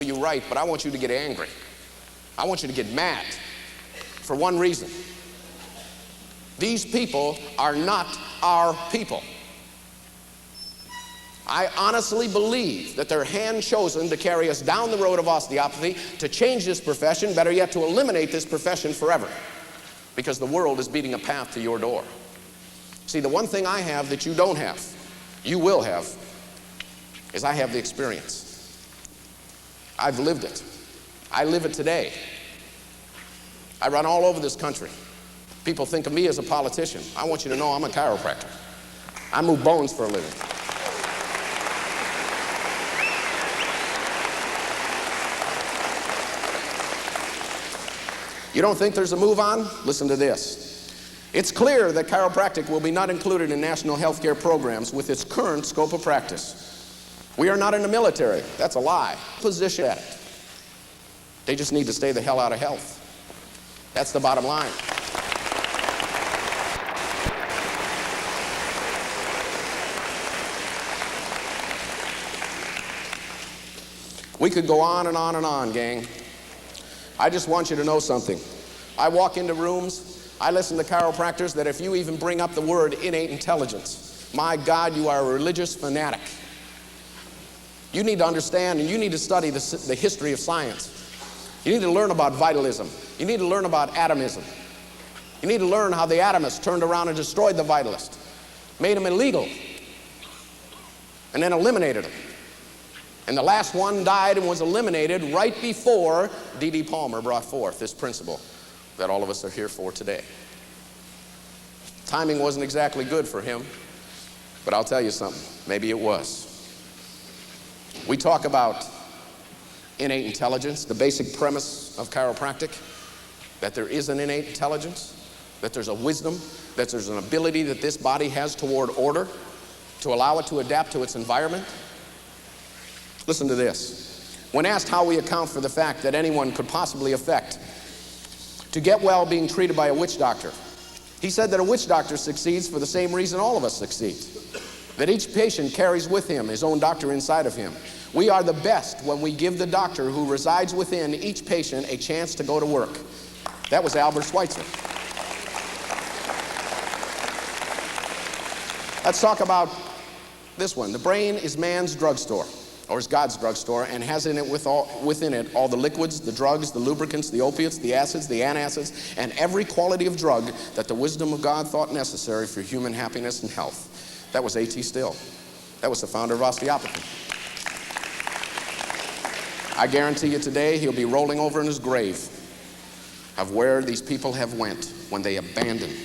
you right, but I want you to get angry. I want you to get mad for one reason. These people are not our people. I honestly believe that they're hand-chosen to carry us down the road of osteopathy, to change this profession, better yet to eliminate this profession forever, because the world is beating a path to your door. See, the one thing I have that you don't have, you will have, is I have the experience. I've lived it. I live it today. I run all over this country. People think of me as a politician. I want you to know I'm a chiropractor. I move bones for a living. You don't think there's a move on? Listen to this. It's clear that chiropractic will be not included in national health care programs with its current scope of practice. We are not in the military. That's a lie. Position at it. They just need to stay the hell out of health. That's the bottom line. We could go on and on and on, gang. I just want you to know something. I walk into rooms, I listen to chiropractors that if you even bring up the word innate intelligence, my God, you are a religious fanatic. You need to understand and you need to study the history of science. You need to learn about vitalism. You need to learn about atomism. You need to learn how the atomists turned around and destroyed the vitalist, made them illegal, and then eliminated them. And the last one died and was eliminated right before D.D. Palmer brought forth this principle that all of us are here for today. Timing wasn't exactly good for him, but I'll tell you something, maybe it was. We talk about innate intelligence, the basic premise of chiropractic, that there is an innate intelligence, that there's a wisdom, that there's an ability that this body has toward order, to allow it to adapt to its environment. Listen to this. When asked how we account for the fact that anyone could possibly affect to get well being treated by a witch doctor, he said that a witch doctor succeeds for the same reason all of us succeed, that each patient carries with him his own doctor inside of him. We are the best when we give the doctor who resides within each patient a chance to go to work. That was Albert Schweitzer. Let's talk about this one. The brain is man's drugstore, or is God's drugstore, and has in it within it all the liquids, the drugs, the lubricants, the opiates, the acids, the antacids, and every quality of drug that the wisdom of God thought necessary for human happiness and health. That was A.T. Still. That was the founder of osteopathy. I guarantee you today he'll be rolling over in his grave of where these people have went when they abandoned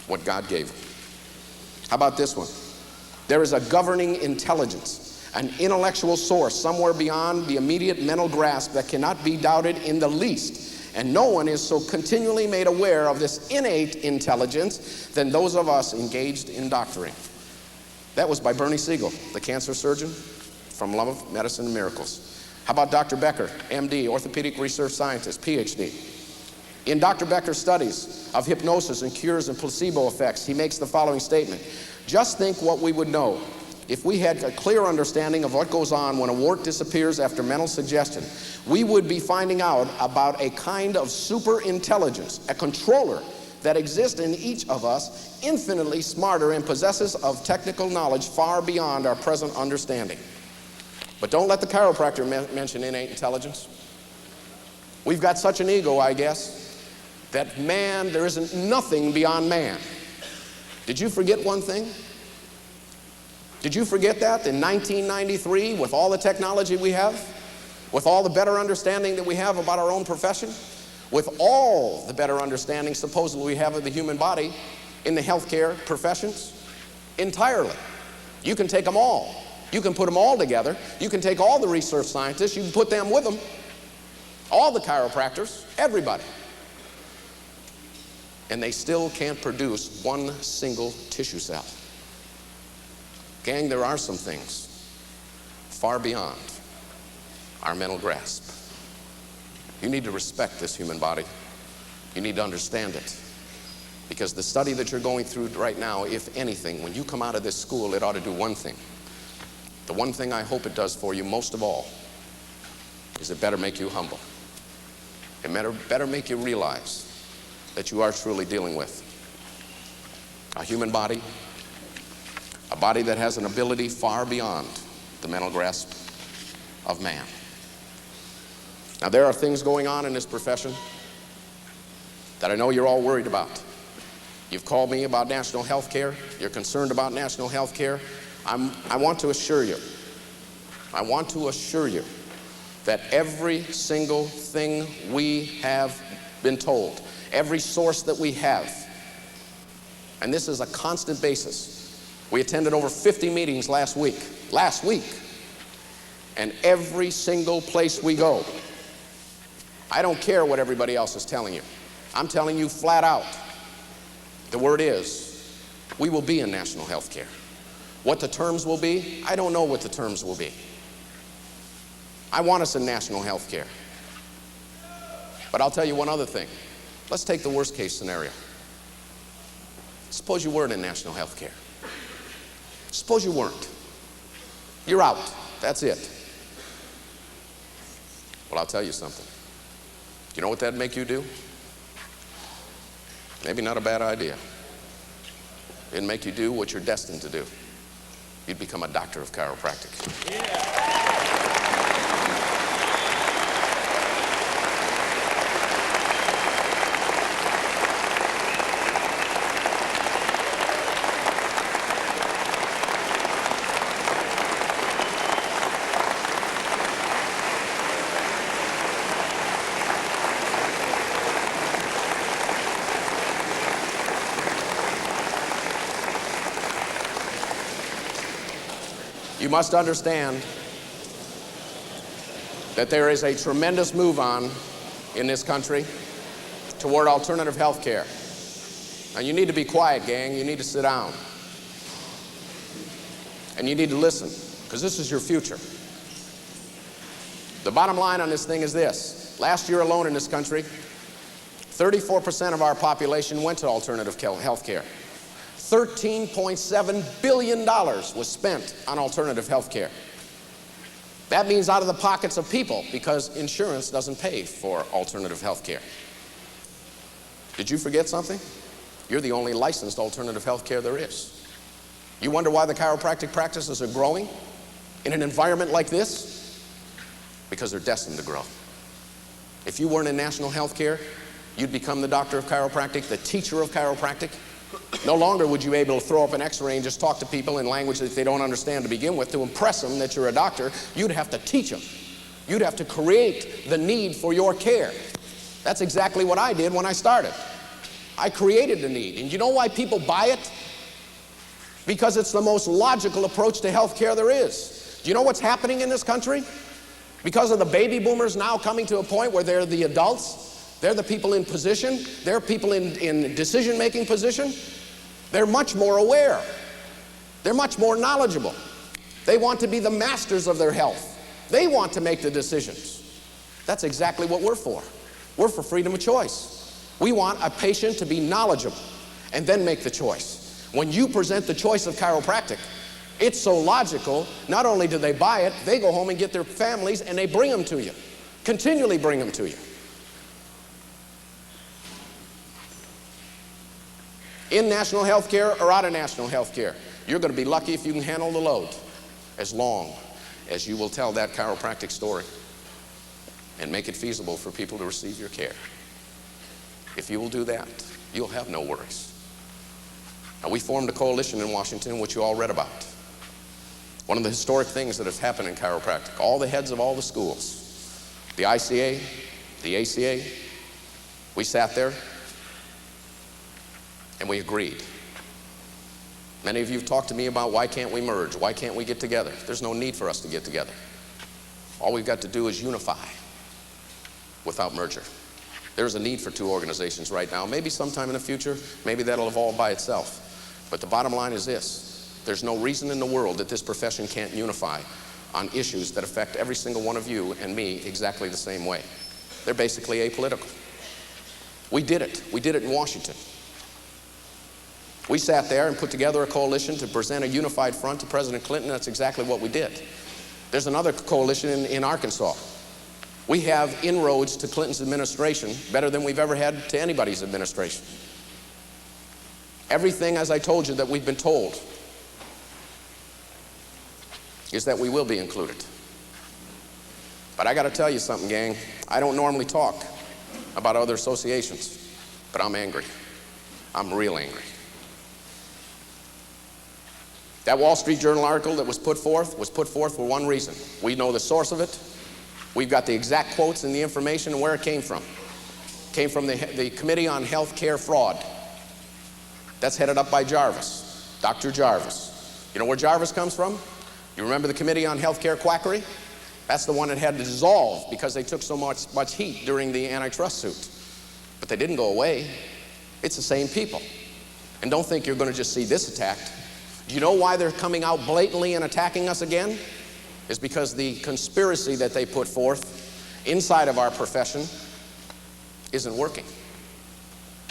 what God gave them. How about this one? There is a governing intelligence, an intellectual source somewhere beyond the immediate mental grasp that cannot be doubted in the least. And no one is so continually made aware of this innate intelligence than those of us engaged in doctoring. That was by Bernie Siegel, the cancer surgeon from Love of Medicine and Miracles. How about Dr. Becker, MD, orthopedic research scientist, PhD? In Dr. Becker's studies of hypnosis and cures and placebo effects, he makes the following statement. Just think what we would know if we had a clear understanding of what goes on when a wart disappears after mental suggestion. We would be finding out about a kind of super intelligence, a controller that exists in each of us, infinitely smarter and possesses of technical knowledge far beyond our present understanding. But don't let the chiropractor mention innate intelligence. We've got such an ego, I guess, that man, there isn't nothing beyond man. Did you forget one thing? Did you forget that in 1993, with all the technology we have, with all the better understanding that we have about our own profession, with all the better understanding supposedly we have of the human body in the healthcare professions, entirely. You can take them all. You can put them all together. You can take all the research scientists, you can put them with them, all the chiropractors, everybody. And they still can't produce one single tissue cell. Gang, there are some things far beyond our mental grasp. You need to respect this human body. You need to understand it. Because the study that you're going through right now, if anything, when you come out of this school, it ought to do one thing. The one thing I hope it does for you most of all is it better make you humble. It better make you realize that you are truly dealing with a human body, a body that has an ability far beyond the mental grasp of man. Now, there are things going on in this profession that I know you're all worried about. You've called me about national health care. You're concerned about national health care. I want to assure you that every single thing we have been told, every source that we have, and this is a constant basis. We attended over 50 meetings last week, and every single place we go, I don't care what everybody else is telling you. I'm telling you flat out, the word is, we will be in national health care. What the terms will be, I don't know what the terms will be. I want us in national health care. But I'll tell you one other thing. Let's take the worst case scenario. Suppose you weren't in national health care. Suppose you weren't. You're out. That's it. Well, I'll tell you something. You know what that'd make you do? Maybe not a bad idea. It'd make you do what you're destined to do. You'd become a doctor of chiropractic. Yeah. You must understand that there is a tremendous move on in this country toward alternative health care. Now, you need to be quiet, gang. You need to sit down. And you need to listen, because this is your future. The bottom line on this thing is this. Last year alone in this country, 34% of our population went to alternative health care. $13.7 billion was spent on alternative health care. That means out of the pockets of people, because insurance doesn't pay for alternative health care. Did you forget something? You're the only licensed alternative health care there is. You wonder why the chiropractic practices are growing in an environment like this? Because they're destined to grow. If you weren't in national health care, you'd become the doctor of chiropractic, the teacher of chiropractic. No longer would you be able to throw up an x-ray and just talk to people in language that they don't understand to begin with. To impress them that you're a doctor, you'd have to teach them. You'd have to create the need for your care. That's exactly what I did when I started. I created the need. And you know why people buy it? Because it's the most logical approach to health care there is. Do you know what's happening in this country? Because of the baby boomers now coming to a point where they're the adults, they're the people in position, they're people in decision-making position, they're much more aware. They're much more knowledgeable. They want to be the masters of their health. They want to make the decisions. That's exactly what we're for. We're for freedom of choice. We want a patient to be knowledgeable and then make the choice. When you present the choice of chiropractic, it's so logical, not only do they buy it, they go home and get their families and they bring them to you. Continually bring them to you. In national health care or out of national health care, you're going to be lucky if you can handle the load, as long as you will tell that chiropractic story and make it feasible for people to receive your care. If you will do that, you'll have no worries. Now, we formed a coalition in Washington, which you all read about. One of the historic things that has happened in chiropractic, all the heads of all the schools, the ICA, the ACA, we sat there and we agreed. Many of you have talked to me about why can't we merge? Why can't we get together? There's no need for us to get together. All we've got to do is unify without merger. There's a need for two organizations right now. Maybe sometime in the future, maybe that'll evolve by itself. But the bottom line is this. There's no reason in the world that this profession can't unify on issues that affect every single one of you and me exactly the same way. They're basically apolitical. We did it. We did it in Washington. We sat there and put together a coalition to present a unified front to President Clinton. That's exactly what we did. There's another coalition in Arkansas. We have inroads to Clinton's administration better than we've ever had to anybody's administration. Everything, as I told you, that we've been told is that we will be included. But I got to tell you something, gang. I don't normally talk about other associations, but I'm angry. I'm real angry. That Wall Street Journal article that was put forth for one reason. We know the source of it. We've got the exact quotes and the information and where it came from. It came from the Committee on Health Care Fraud. That's headed up by Jarvis, Dr. Jarvis. You know where Jarvis comes from? You remember the Committee on Health Care Quackery? That's the one that had to dissolve because they took so much heat during the antitrust suit. But they didn't go away. It's the same people. And don't think you're going to just see this attacked. Do you know why they're coming out blatantly and attacking us again? It's because the conspiracy that they put forth inside of our profession isn't working.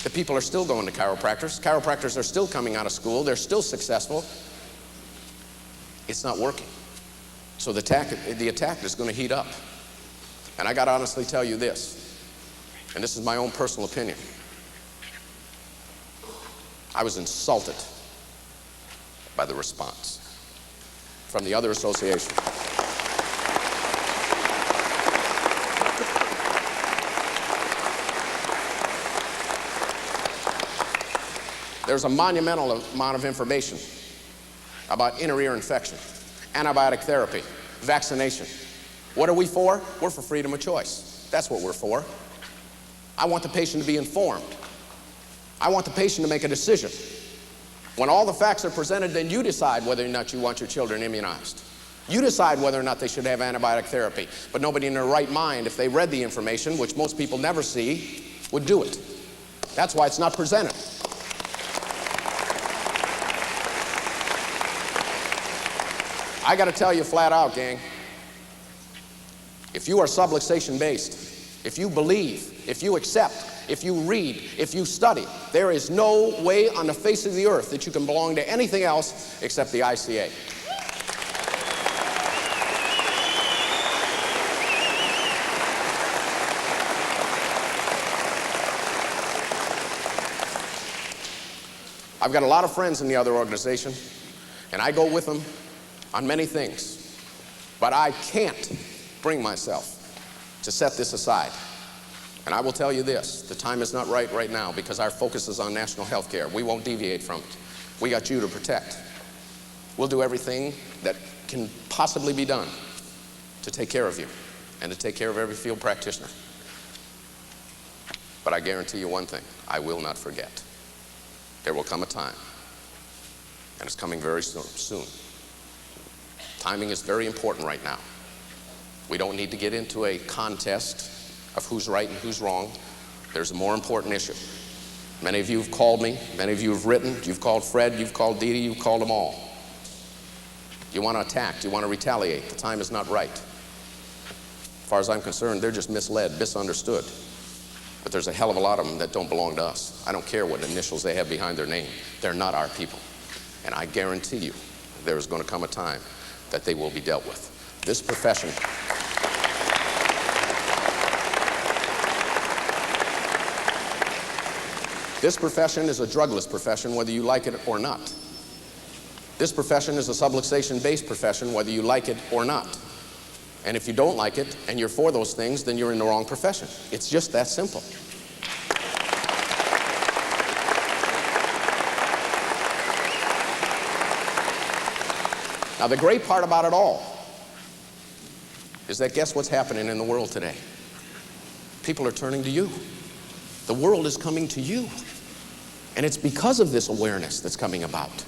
The people are still going to chiropractors. Chiropractors are still coming out of school. They're still successful. It's not working. So the attack is going to heat up. And I got to honestly tell you this, and this is my own personal opinion. I was insulted by the response from the other association. There's a monumental amount of information about inner ear infection, antibiotic therapy, vaccination. What are we for? We're for freedom of choice. That's what we're for. I want the patient to be informed. I want the patient to make a decision. When all the facts are presented, then you decide whether or not you want your children immunized. You decide whether or not they should have antibiotic therapy. But nobody in their right mind, if they read the information, which most people never see, would do it. That's why it's not presented. I got to tell you flat out, gang, if you are subluxation based, if you believe, if you accept, if you read, if you study, there is no way on the face of the earth that you can belong to anything else except the ICA. I've got a lot of friends in the other organization, and I go with them on many things, but I can't bring myself to set this aside. And I will tell you this, the time is not right now because our focus is on national health care. We won't deviate from it. We got you to protect. We'll do everything that can possibly be done to take care of you and to take care of every field practitioner. But I guarantee you one thing, I will not forget. There will come a time, and it's coming very soon. Timing is very important right now. We don't need to get into a contest of who's right and who's wrong. There's a more important issue. Many of you have called me, many of you have written, you've called Fred, you've called Dee Dee, you've called them all. You want to attack, you want to retaliate. The time is not right. As far as I'm concerned, they're just misled, misunderstood. But there's a hell of a lot of them that don't belong to us. I don't care what initials they have behind their name. They're not our people. And I guarantee you, there is going to come a time that they will be dealt with. This profession is a drugless profession, whether you like it or not. This profession is a subluxation-based profession, whether you like it or not. And if you don't like it and you're for those things, then you're in the wrong profession. It's just that simple. Now, the great part about it all is that guess what's happening in the world today? People are turning to you. The world is coming to you. And it's because of this awareness that's coming about.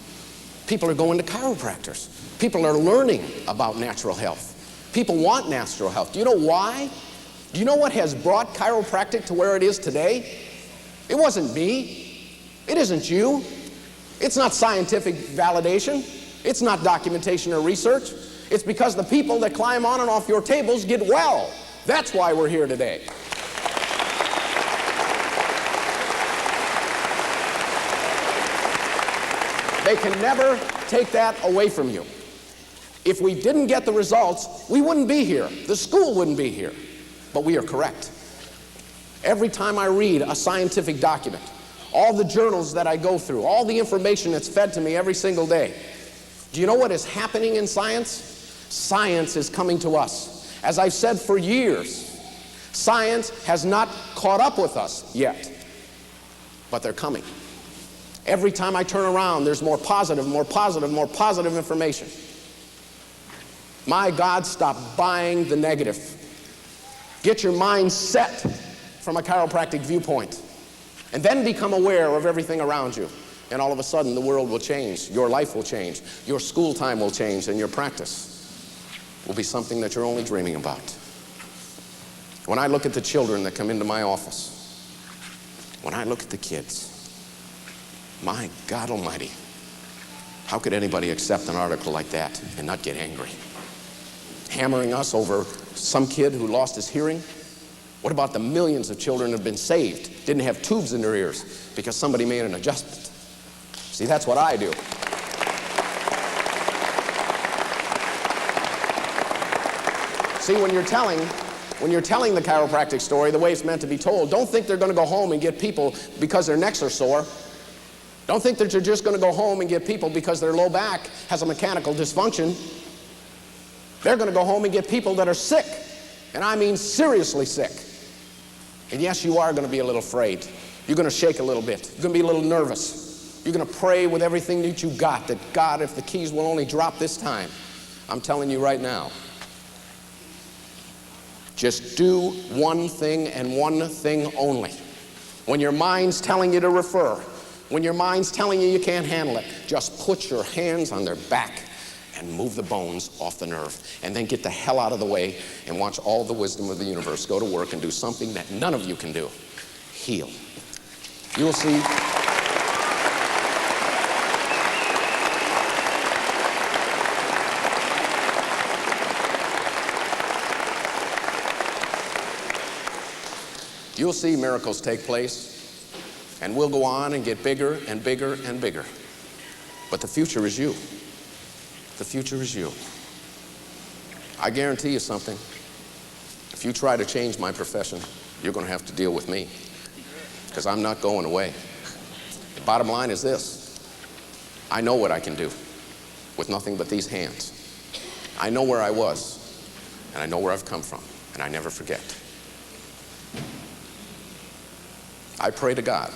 People are going to chiropractors. People are learning about natural health. People want natural health. Do you know why? Do you know what has brought chiropractic to where it is today? It wasn't me. It isn't you. It's not scientific validation. It's not documentation or research. It's because the people that climb on and off your tables get well. That's why we're here today. They can never take that away from you. If we didn't get the results, we wouldn't be here. The school wouldn't be here. But we are correct. Every time I read a scientific document, all the journals that I go through, all the information that's fed to me every single day, do you know what is happening in science? Science is coming to us. As I've said for years, science has not caught up with us yet, but they're coming. Every time I turn around, there's more positive information. My God, stop buying the negative. Get your mind set from a chiropractic viewpoint, and then become aware of everything around you. And all of a sudden, the world will change. Your life will change. Your school time will change, and your practice will be something that you're only dreaming about. When I look at the children that come into my office, when I look at the kids, my God Almighty, how could anybody accept an article like that and not get angry? Hammering us over some kid who lost his hearing? What about the millions of children that have been saved, didn't have tubes in their ears because somebody made an adjustment? See, that's what I do. See, when you're telling the chiropractic story the way it's meant to be told, don't think they're going to go home and get people because their necks are sore. Don't think that you're just going to go home and get people because their low back has a mechanical dysfunction. They're going to go home and get people that are sick, and I mean seriously sick. And yes, you are going to be a little afraid. You're going to shake a little bit. You're going to be a little nervous. You're going to pray with everything that you got that, God, if the keys will only drop this time. I'm telling you right now, just do one thing and one thing only. When your mind's telling you to refer, when your mind's telling you you can't handle it, just put your hands on their back and move the bones off the nerve, and then get the hell out of the way and watch all the wisdom of the universe go to work and do something that none of you can do. Heal. You will see. You'll see miracles take place, and we'll go on and get bigger and bigger and bigger. But the future is you. The future is you. I guarantee you something. If you try to change my profession, you're going to have to deal with me, because I'm not going away. The bottom line is this. I know what I can do with nothing but these hands. I know where I was, and I know where I've come from, and I never forget. I pray to God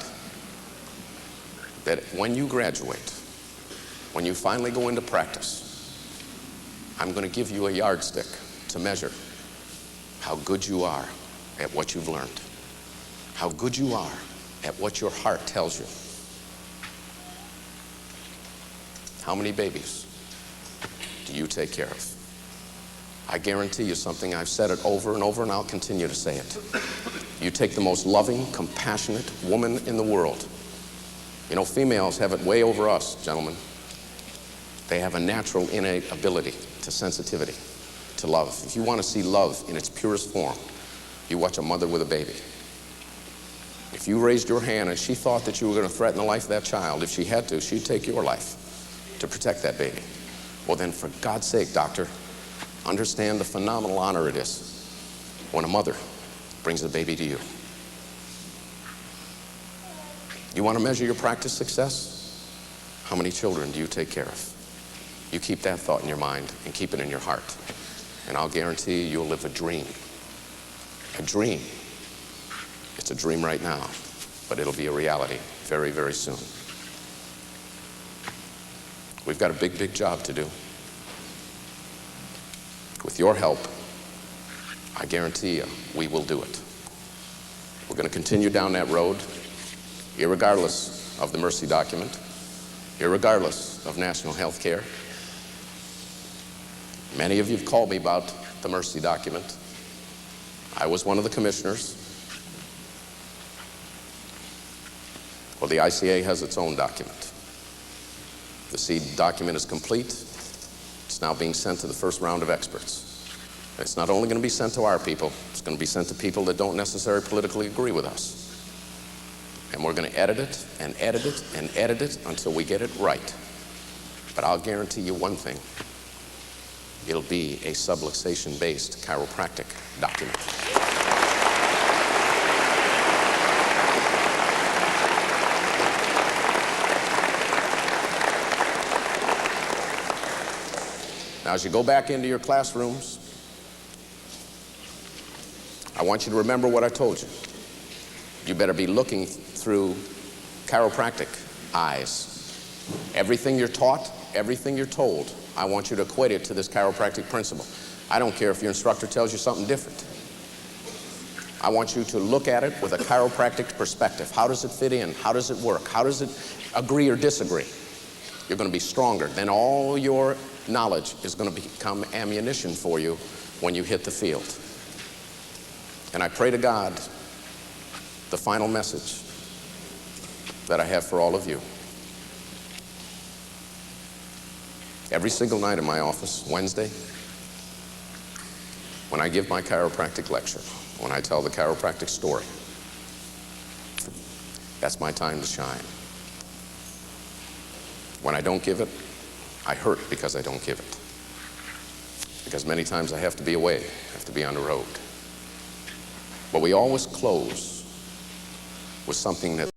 that when you graduate, when you finally go into practice, I'm going to give you a yardstick to measure how good you are at what you've learned, how good you are at what your heart tells you. How many babies do you take care of? I guarantee you something. I've said it over and over, and I'll continue to say it. You take the most loving, compassionate woman in the world. You know, females have it way over us, gentlemen. They have a natural, innate ability to sensitivity, to love. If you want to see love in its purest form, you watch a mother with a baby. If you raised your hand and she thought that you were going to threaten the life of that child, if she had to, she'd take your life to protect that baby. Well then, for God's sake, doctor, understand the phenomenal honor it is when a mother brings a baby to you. You want to measure your practice success? How many children do you take care of? You keep that thought in your mind and keep it in your heart, and I'll guarantee you'll live a dream. A dream. It's a dream right now, but it'll be a reality very, very soon. We've got a big, big job to do. With your help, I guarantee you, we will do it. We're going to continue down that road, irregardless of the Mercy document, irregardless of national health care. Many of you have called me about the Mercy document. I was one of the commissioners. Well, the ICA has its own document. The seed document is complete. It's now being sent to the first round of experts. It's not only going to be sent to our people, it's going to be sent to people that don't necessarily politically agree with us. And we're going to edit it and edit it and edit it until we get it right. But I'll guarantee you one thing. It'll be a subluxation-based chiropractic document. Now, as you go back into your classrooms, I want you to remember what I told you. You better be looking through chiropractic eyes. Everything you're taught, everything you're told, I want you to equate it to this chiropractic principle. I don't care if your instructor tells you something different. I want you to look at it with a chiropractic perspective. How does it fit in? How does it work? How does it agree or disagree? You're going to be stronger. Then all your knowledge is going to become ammunition for you when you hit the field. And I pray to God, the final message that I have for all of you. Every single night in my office, Wednesday, when I give my chiropractic lecture, when I tell the chiropractic story, that's my time to shine. When I don't give it, I hurt because I don't give it. Because many times I have to be away, I have to be on the road. But we always close with something that